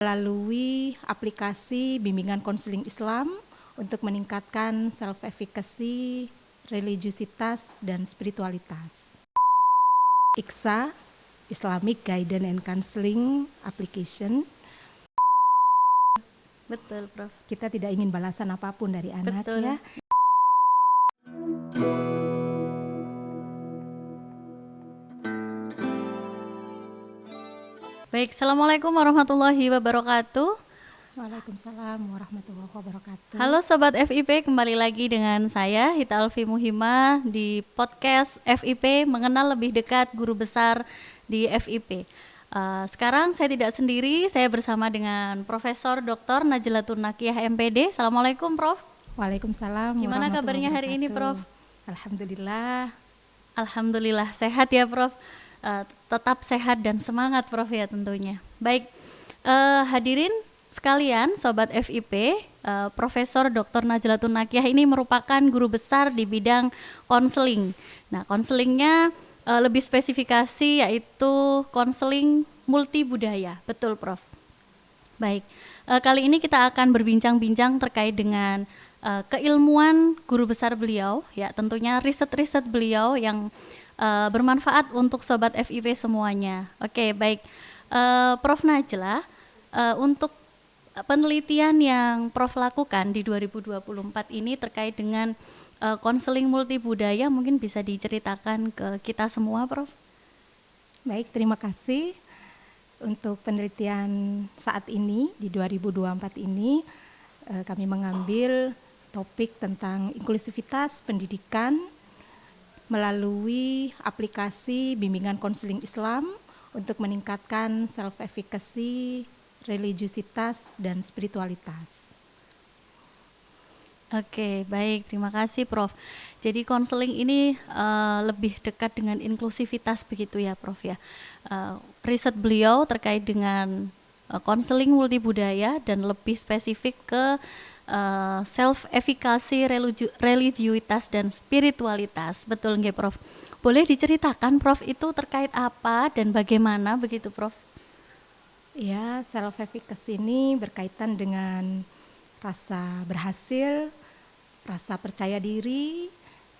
melalui aplikasi bimbingan konseling Islam untuk meningkatkan self-efficacy, religiusitas, dan spiritualitas. IGSA, Islamic Guidance and Counseling Application. Betul, Prof. Kita tidak ingin balasan apapun dari anak. Betul. Ya. Baik, Assalamualaikum warahmatullahi wabarakatuh. Waalaikumsalam warahmatullahi wabarakatuh. Halo Sobat FIP, kembali lagi dengan saya Hita Alfi Muhimah di podcast FIP Mengenal Lebih Dekat Guru Besar di FIP. Sekarang saya tidak sendiri, saya bersama dengan Profesor Dr. Najlatun Nakiyah MPD. Assalamualaikum Prof. Waalaikumsalam. Gimana kabarnya hari ini Prof? Alhamdulillah. Alhamdulillah sehat ya Prof. Tetap sehat dan semangat Prof ya tentunya. Baik, hadirin sekalian Sobat FIP, Profesor Dr. Najlatun Nakiyah ini merupakan guru besar di bidang konseling. Nah, konselingnya lebih spesifikasi yaitu konseling multibudaya. Betul Prof? Baik, kali ini kita akan berbincang-bincang terkait dengan keilmuan guru besar beliau, ya tentunya riset-riset beliau yang bermanfaat untuk Sobat FIP semuanya. Oke, baik. Prof Najla, untuk penelitian yang Prof lakukan di 2024 ini terkait dengan konseling multibudaya, mungkin bisa diceritakan ke kita semua, Prof? Baik, terima kasih. Untuk penelitian saat ini, di 2024 ini, kami mengambil topik tentang inklusivitas pendidikan melalui aplikasi bimbingan konseling Islam untuk meningkatkan self-efficacy, religiusitas, dan spiritualitas. Oke, baik, terima kasih Prof. Jadi konseling ini lebih dekat dengan inklusivitas begitu ya Prof ya. Riset beliau terkait dengan konseling multibudaya dan lebih spesifik ke self-efficacy, religiusitas dan spiritualitas. Betul nggih Prof? Boleh diceritakan Prof itu terkait apa dan bagaimana begitu Prof? Ya, self-efficacy ini berkaitan dengan rasa berhasil, rasa percaya diri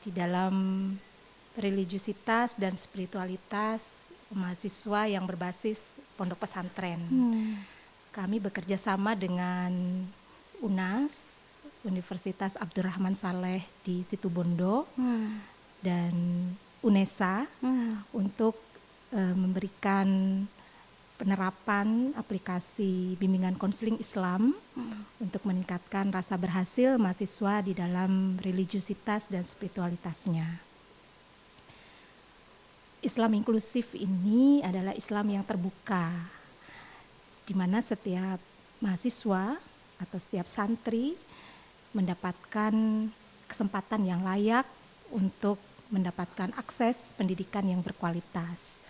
di dalam religiusitas dan spiritualitas mahasiswa yang berbasis pondok pesantren. Kami bekerja sama dengan UNAS, Universitas Abdurrahman Saleh di Situbondo, dan UNESA untuk memberikan penerapan aplikasi bimbingan konseling Islam untuk meningkatkan rasa berhasil mahasiswa di dalam religiusitas dan spiritualitasnya. Islam inklusif ini adalah Islam yang terbuka, di mana setiap mahasiswa atau setiap santri mendapatkan kesempatan yang layak untuk mendapatkan akses pendidikan yang berkualitas,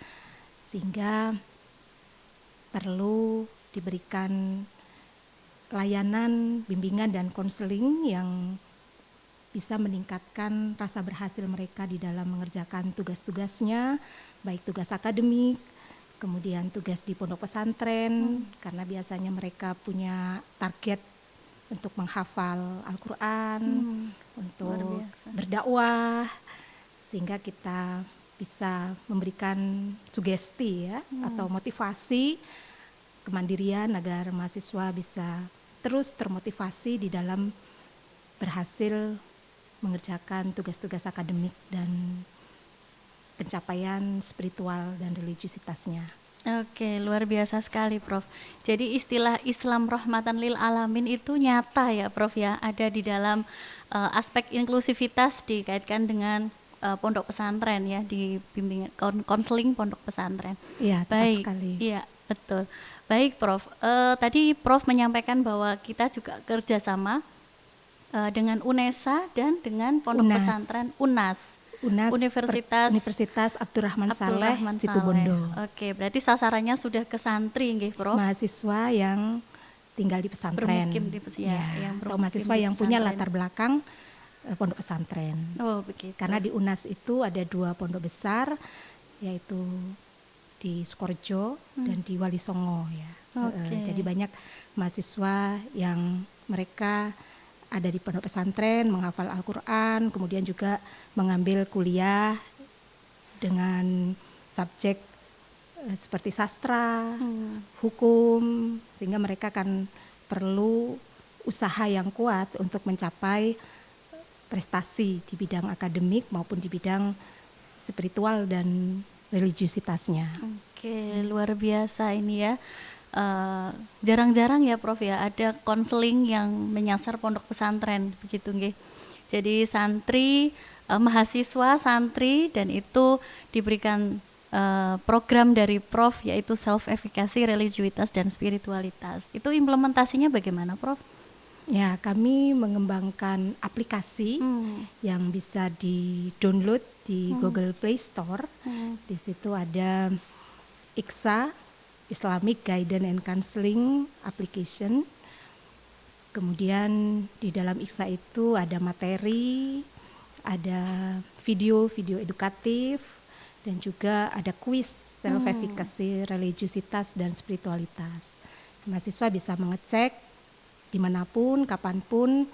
sehingga perlu diberikan layanan bimbingan dan konseling yang bisa meningkatkan rasa berhasil mereka di dalam mengerjakan tugas-tugasnya, baik tugas akademik, kemudian tugas di pondok pesantren, karena biasanya mereka punya target untuk menghafal Al-Quran, untuk berdakwah, sehingga kita bisa memberikan sugesti ya, atau motivasi kemandirian agar mahasiswa bisa terus termotivasi di dalam berhasil mengerjakan tugas-tugas akademik dan pencapaian spiritual dan religiusitasnya. Oke, luar biasa sekali Prof. Jadi istilah Islam rahmatan lil alamin itu nyata ya Prof ya, ada di dalam aspek inklusivitas dikaitkan dengan pondok pesantren ya, di bimbingan konseling pondok pesantren. Iya, tepat sekali. Iya, betul. Baik Prof, tadi Prof menyampaikan bahwa kita juga kerjasama dengan UNESA dan dengan pondok pesantren UNAS. Universitas Abdurrahman Saleh Situbondo. Oke, berarti sasarannya sudah ke santri nggih, Prof? Mahasiswa yang tinggal di pesantren. Bermukim di atau mahasiswa yang punya latar belakang pondok pesantren. Oh, begitu. Karena di UNAS itu ada 2 pondok besar, yaitu di Sukorejo dan di Wali Songo ya. Oke. Jadi banyak mahasiswa yang mereka ada di pondok pesantren menghafal Al-Quran, kemudian juga mengambil kuliah dengan subjek seperti sastra, hukum, sehingga mereka akan perlu usaha yang kuat untuk mencapai prestasi di bidang akademik maupun di bidang spiritual dan religiusitasnya. Oke, luar biasa ini ya. Jarang-jarang ya Prof ya ada konseling yang menyasar pondok pesantren begitu nggih. Jadi santri, mahasiswa santri dan itu diberikan program dari Prof yaitu self efficacy, religiusitas dan spiritualitas. Itu implementasinya bagaimana Prof? Ya, kami mengembangkan aplikasi yang bisa di-download di Google Play Store. Di situ ada IKSA, Islamic Guidance and Counseling Application. Kemudian di dalam IKSA itu ada materi, ada video-video edukatif, dan juga ada kuis self-efficacy, religiusitas, dan spiritualitas. Mahasiswa bisa mengecek dimanapun, kapanpun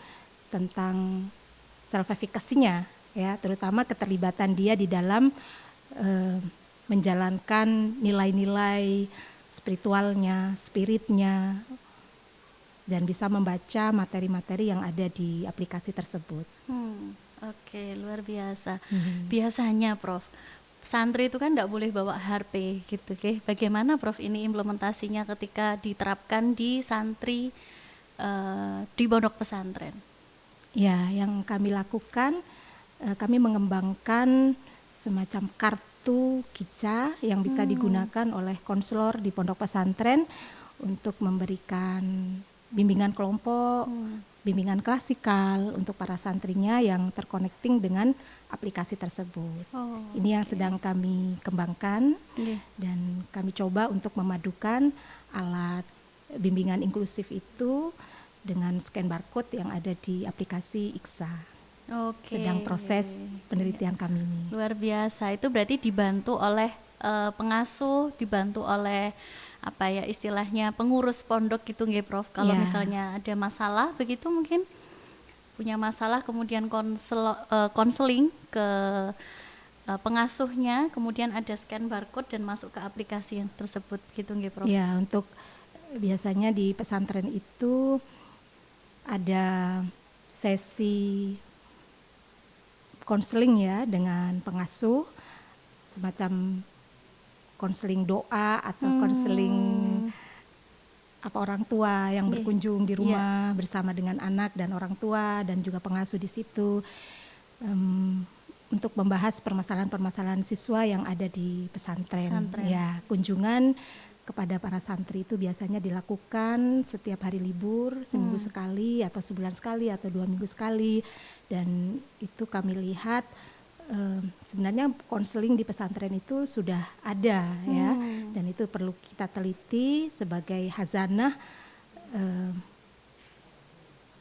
tentang self-efficacy-nya, ya, terutama keterlibatan dia di dalam menjalankan nilai-nilai spiritualnya, spiritnya, dan bisa membaca materi-materi yang ada di aplikasi tersebut. Oke, luar biasa. Biasanya Prof, santri itu kan tidak boleh bawa HP gitu, oke? Bagaimana Prof ini implementasinya ketika diterapkan di santri di pondok pesantren? Ya, yang kami lakukan, kami mengembangkan semacam kartu KICA yang bisa digunakan oleh konselor di pondok pesantren untuk memberikan bimbingan kelompok, bimbingan klasikal untuk para santrinya yang terconnecting dengan aplikasi tersebut. Ini yang sedang kami kembangkan dan kami coba untuk memadukan alat bimbingan inklusif itu dengan scan barcode yang ada di aplikasi IKSA. Sedang proses penelitian kami ini. Luar biasa. Itu berarti dibantu oleh pengasuh, dibantu oleh apa ya istilahnya pengurus pondok gitu nggih Prof. Kalau misalnya ada masalah begitu mungkin punya masalah kemudian konseling ke pengasuhnya, kemudian ada scan barcode dan masuk ke aplikasi yang tersebut gitu nggih Prof. Ya, untuk biasanya di pesantren itu ada sesi konseling ya dengan pengasuh, semacam konseling doa atau konseling apa orang tua yang berkunjung di rumah bersama dengan anak dan orang tua dan juga pengasuh di situ untuk membahas permasalahan-permasalahan siswa yang ada di pesantren. Ya, kunjungan kepada para santri itu biasanya dilakukan setiap hari libur, seminggu sekali atau sebulan sekali atau 2 minggu sekali, dan itu kami lihat sebenarnya konseling di pesantren itu sudah ada ya, dan itu perlu kita teliti sebagai hazanah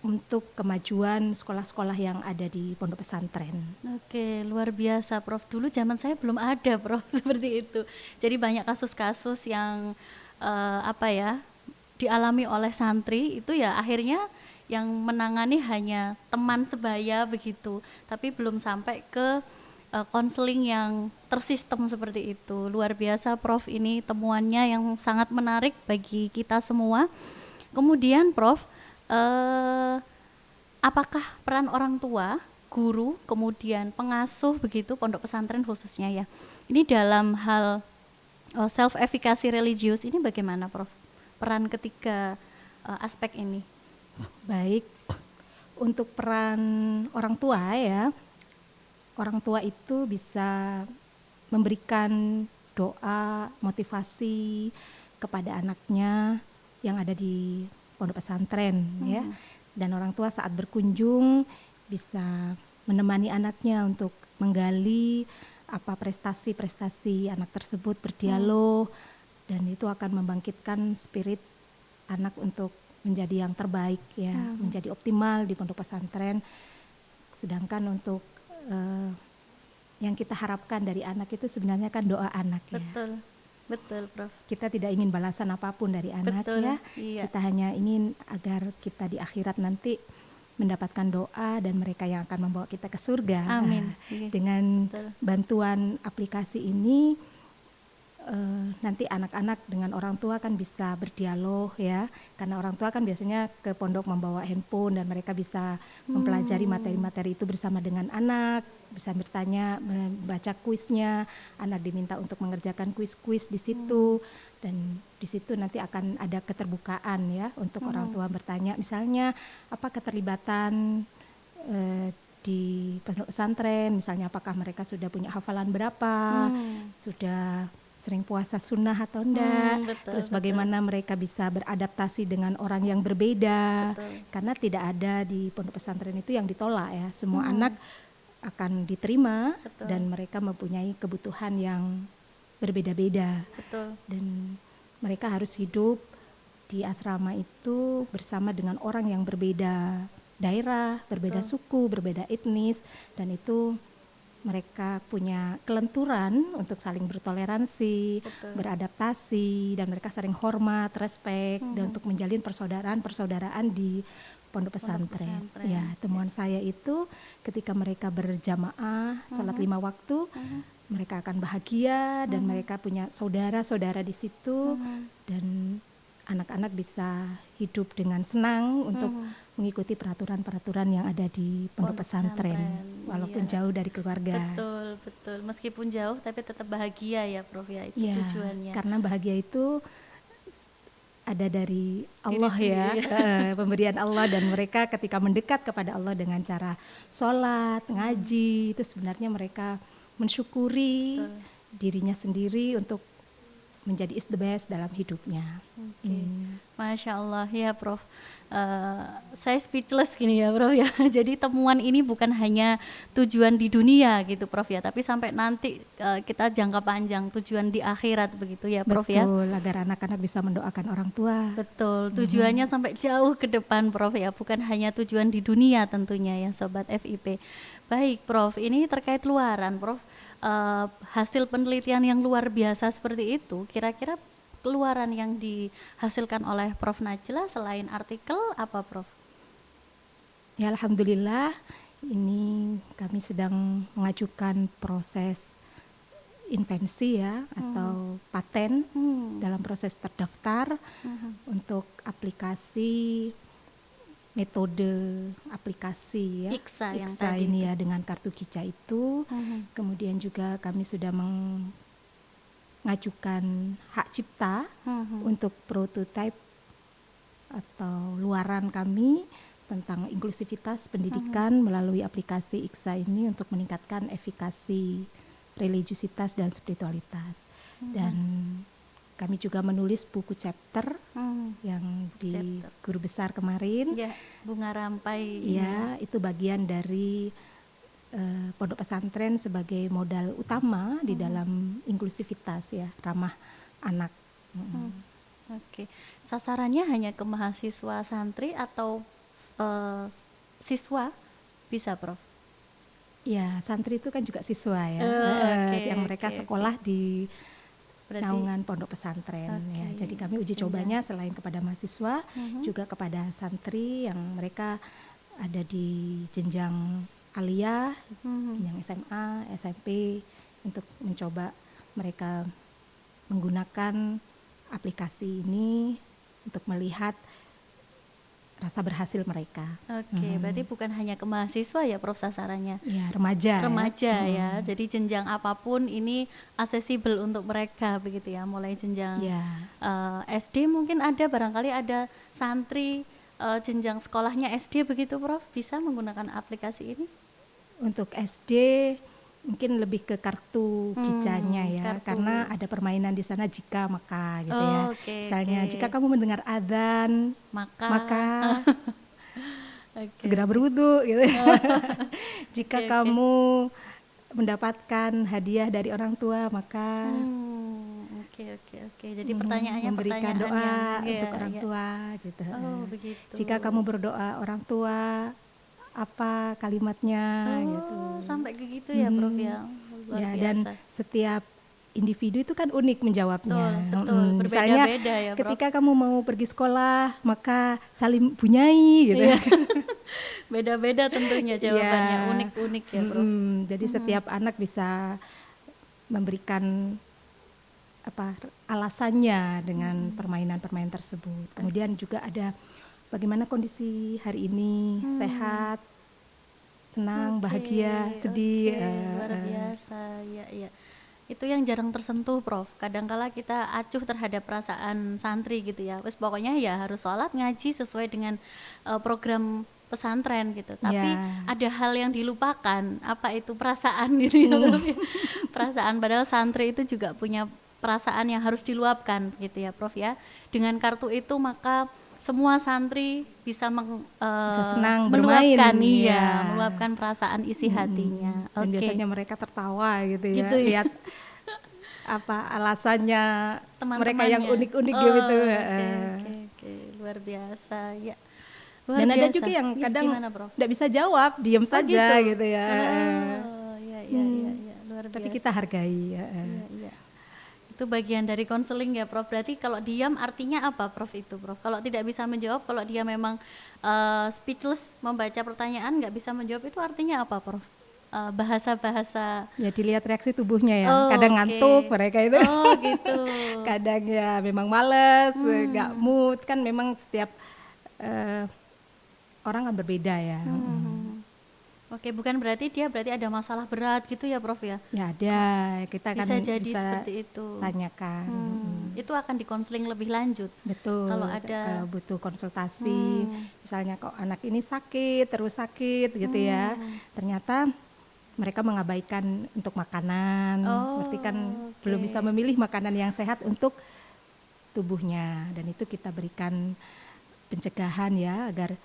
untuk kemajuan sekolah-sekolah yang ada di pondok pesantren. Oke, luar biasa Prof. Dulu zaman saya belum ada Prof seperti itu. Jadi banyak kasus-kasus yang dialami oleh santri itu ya akhirnya yang menangani hanya teman sebaya begitu, tapi belum sampai ke konseling yang tersistem seperti itu. Luar biasa Prof ini temuannya yang sangat menarik bagi kita semua. Kemudian Prof, apakah peran orang tua, guru, kemudian pengasuh begitu pondok pesantren khususnya ya, ini dalam hal self efficacy religius ini bagaimana Prof? Peran ketiga aspek ini. Baik, untuk peran orang tua ya, orang tua itu bisa memberikan doa, motivasi kepada anaknya yang ada di pondok pesantren ya, dan orang tua saat berkunjung bisa menemani anaknya untuk menggali apa prestasi-prestasi anak tersebut, berdialog, dan itu akan membangkitkan spirit anak untuk menjadi yang terbaik ya, menjadi optimal di pondok pesantren. Sedangkan untuk yang kita harapkan dari anak itu sebenarnya kan doa anak ya. Betul. Betul, Prof. Kita tidak ingin balasan apapun dari anak Betul, ya. iya. Kita hanya ingin agar kita di akhirat nanti mendapatkan doa dan mereka yang akan membawa kita ke surga. Amin. Iya, Dengan betul. bantuan aplikasi ini nanti anak-anak dengan orang tua kan bisa berdialog ya, karena orang tua kan biasanya ke pondok membawa handphone dan mereka bisa mempelajari materi-materi itu bersama dengan anak, bisa bertanya, membaca kuisnya, anak diminta untuk mengerjakan kuis-kuis di situ dan di situ nanti akan ada keterbukaan ya untuk orang tua bertanya, misalnya apa keterlibatan di pesantren, misalnya apakah mereka sudah punya hafalan berapa, sudah sering puasa sunnah atau enggak, Betul, terus betul. bagaimana mereka bisa beradaptasi dengan orang yang berbeda, Betul. karena tidak ada di pondok pesantren itu yang ditolak ya, semua anak akan diterima. Betul. Dan mereka mempunyai kebutuhan yang berbeda-beda Betul. dan mereka harus hidup di asrama itu bersama dengan orang yang berbeda daerah, berbeda suku, berbeda etnis, dan itu mereka punya kelenturan untuk saling bertoleransi, beradaptasi, dan mereka saling hormat, respek, dan untuk menjalin persaudaraan di pondok pesantren. Ya, temuan saya itu ketika mereka berjamaah, sholat 5 waktu, mereka akan bahagia dan mereka punya saudara-saudara di situ dan anak-anak bisa hidup dengan senang untuk mengikuti peraturan-peraturan yang ada di pondok pesantren, walaupun jauh dari keluarga. Betul, betul. Meskipun jauh tapi tetap bahagia ya, Prof ya. Itu Ya, tujuannya. karena bahagia itu ada dari Allah ya, pemberian Allah, dan mereka ketika mendekat kepada Allah dengan cara sholat, ngaji, itu sebenarnya mereka mensyukuri dirinya sendiri untuk menjadi is the best dalam hidupnya. Masya Allah ya, Prof. Saya speechless gini ya, Prof ya. Jadi temuan ini bukan hanya tujuan di dunia gitu, Prof ya, tapi sampai nanti kita jangka panjang tujuan di akhirat begitu ya, Prof. Betul, ya. agar anak-anak bisa mendoakan orang tua. Betul, tujuannya sampai jauh ke depan, Prof ya, bukan hanya tujuan di dunia tentunya ya, Sobat FIP. Baik, Prof, ini terkait luaran, Prof. Hasil penelitian yang luar biasa seperti itu, kira-kira keluaran yang dihasilkan oleh Prof Najla selain artikel apa, Prof? Ya, alhamdulillah ini kami sedang mengajukan proses invensi ya atau paten dalam proses terdaftar untuk aplikasi metode aplikasi ya IKSA yang IKSA tadi ini itu. ya dengan kartu Kija itu. Kemudian juga kami sudah mengajukan hak cipta untuk prototipe atau luaran kami tentang inklusivitas pendidikan melalui aplikasi IKSA ini untuk meningkatkan efikasi religiusitas dan spiritualitas. Dan kami juga menulis buku chapter yang di guru besar kemarin. Ya, bunga rampai. Ya, itu bagian dari pondok pesantren sebagai modal utama di dalam inklusivitas ya, ramah anak. Oke, sasarannya hanya ke mahasiswa santri atau siswa bisa, Prof? Ya, santri itu kan juga siswa ya, yang mereka sekolah di naungan pondok pesantren ya. Jadi kami uji cobanya selain kepada mahasiswa juga kepada santri yang mereka ada di jenjang aliyah, jenjang SMA, SMP, untuk mencoba mereka menggunakan aplikasi ini untuk melihat rasa berhasil mereka. Oke, berarti bukan hanya ke mahasiswa ya, Prof, sasarannya. Ya, remaja. Remaja ya. Jadi jenjang apapun ini aksesibel untuk mereka begitu ya. Mulai jenjang SD mungkin ada, barangkali ada santri jenjang sekolahnya SD begitu, Prof, bisa menggunakan aplikasi ini? Untuk SD mungkin lebih ke kartu Kijanya ya, karena ada permainan di sana jika maka gitu ya. Misalnya jika kamu mendengar adzan maka segera berwudu gitu. Jika kamu mendapatkan hadiah dari orang tua maka Oke. Jadi pertanyaannya memberikan doa untuk orang tua gitu. Begitu. Jika kamu berdoa orang tua apa kalimatnya gitu. Sampai ke gitu ya, Prof ya. Luar biasa. Dan setiap individu itu kan unik menjawabnya. Betul, Misalnya berbeda-beda ya, Prof. ketika kamu mau pergi sekolah maka saling punyai gitu. Iya. Beda-beda tentunya jawabannya, Iya. unik-unik ya, Prof. Jadi setiap anak bisa memberikan alasannya dengan permainan-permainan tersebut. Kemudian juga ada bagaimana kondisi hari ini, sehat, senang, bahagia, sedih. Luar biasa, ya. Itu yang jarang tersentuh, Prof. Kadangkala kita acuh terhadap perasaan santri gitu ya. Wes pokoknya ya harus sholat, ngaji sesuai dengan program pesantren gitu. Tapi ada hal yang dilupakan, apa itu perasaan gitu ya, Prof. Perasaan, padahal santri itu juga punya perasaan yang harus diluapkan gitu ya, Prof ya. Dengan kartu itu maka semua santri bisa senang bermain, meluapkan perasaan isi hatinya. Dan biasanya mereka tertawa gitu ya, Gitu ya. lihat alasannya mereka yang unik-unik gitu. Oke. Luar biasa ya. Dan ada juga yang kadang nggak bisa jawab, diam saja gitu ya. Luar biasa. Tapi kita hargai. Iya. Itu bagian dari konseling ya, Prof. Berarti kalau diam artinya apa, Prof, itu, Prof? Kalau tidak bisa menjawab, kalau dia memang speechless, membaca pertanyaan nggak bisa menjawab, itu artinya apa, Prof? Bahasa-bahasa. Ya dilihat reaksi tubuhnya ya. Kadang ngantuk mereka itu. Gitu. Kadang ya memang males, nggak mood, kan memang setiap orang kan berbeda ya. Oke, bukan berarti dia ada masalah berat gitu ya, Prof ya? Ya ada, kita kan bisa jadi bisa seperti itu. Tanyakan. Itu akan dikonseling lebih lanjut. Betul. Kalau ada butuh konsultasi, misalnya kok anak ini sakit, terus sakit gitu ya. Ternyata mereka mengabaikan untuk makanan, seperti kan belum bisa memilih makanan yang sehat untuk tubuhnya, dan itu kita berikan pencegahan ya agar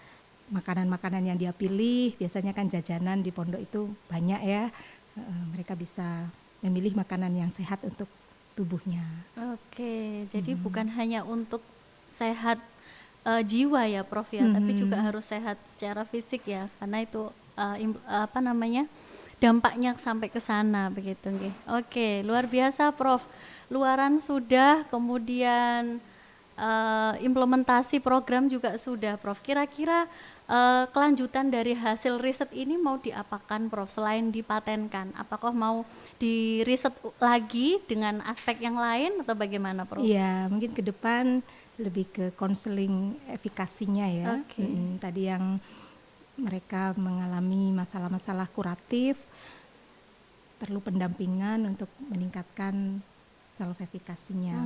makanan-makanan yang dia pilih, biasanya kan jajanan di pondok itu banyak ya, mereka bisa memilih makanan yang sehat untuk tubuhnya. Oke, jadi bukan hanya untuk sehat jiwa ya, Prof ya, tapi juga harus sehat secara fisik ya, karena itu dampaknya sampai ke sana begitu nggih. Oke, luar biasa, Prof. Luaran sudah, kemudian implementasi program juga sudah, Prof. Kira-kira kelanjutan dari hasil riset ini mau diapakan, Prof, selain dipatenkan? Apakah mau diriset lagi dengan aspek yang lain atau bagaimana, Prof? Iya, mungkin ke depan lebih ke konseling efikasinya ya. Tadi yang mereka mengalami masalah-masalah kuratif, perlu pendampingan untuk meningkatkan self efikasinya.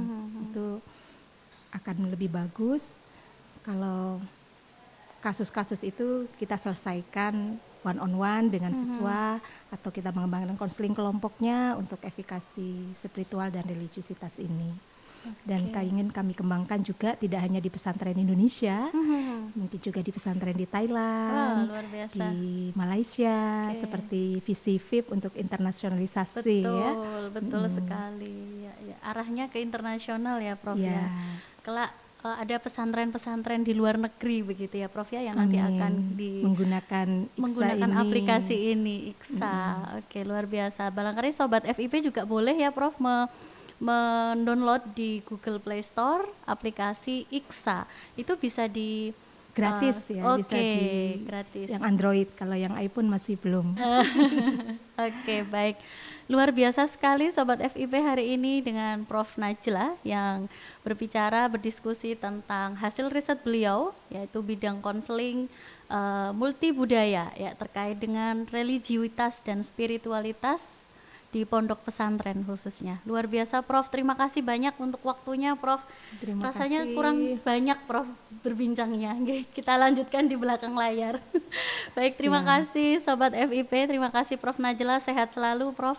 Itu akan lebih bagus kalau kasus-kasus itu kita selesaikan one on one dengan siswa, atau kita mengembangkan konseling kelompoknya untuk efikasi spiritual dan religiusitas ini. Dan ingin kami kembangkan juga tidak hanya di pesantren Indonesia, mungkin juga di pesantren di Thailand, luar biasa. di Malaysia, seperti visi VIP untuk internasionalisasi. Betul sekali. Ya. Arahnya ke internasional ya, Prof ya. Kelak ada pesantren-pesantren di luar negeri begitu ya, Prof ya, yang nanti akan menggunakan aplikasi ini, IKSA. Oke, luar biasa. Barangkali sobat FIP juga boleh ya, Prof, mendownload di Google Play Store aplikasi IKSA. Itu bisa di gratis bisa di gratis. Yang Android, kalau yang iPhone masih belum. Oke, baik. Luar biasa sekali Sobat FIP hari ini dengan Prof Najla yang berdiskusi tentang hasil riset beliau, yaitu bidang konseling multi budaya ya, terkait dengan religiusitas dan spiritualitas di pondok pesantren khususnya. Luar biasa, Prof. Terima kasih banyak untuk waktunya, Prof. Rasanya kurang banyak, Prof, berbincangnya. Kita lanjutkan di belakang layar. Baik, terima kasih Sobat FIP, terima kasih Prof Najla, sehat selalu, Prof.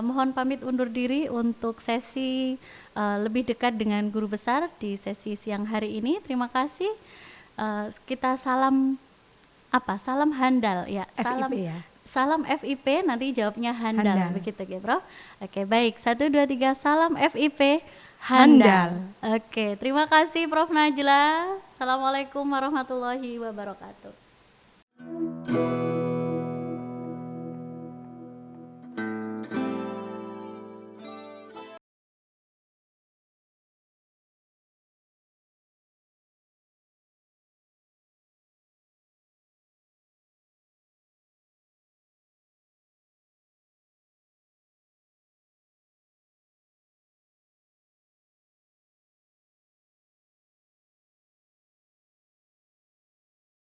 Mohon pamit undur diri untuk sesi lebih dekat dengan guru besar di sesi siang hari ini. Terima kasih. Kita salam handal ya. Salam FIP, nanti jawabnya handal. Begitu ya, Prof. Oke, baik. 1 2 3, salam FIP handal. Oke, terima kasih Prof Najla. Assalamualaikum warahmatullahi wabarakatuh.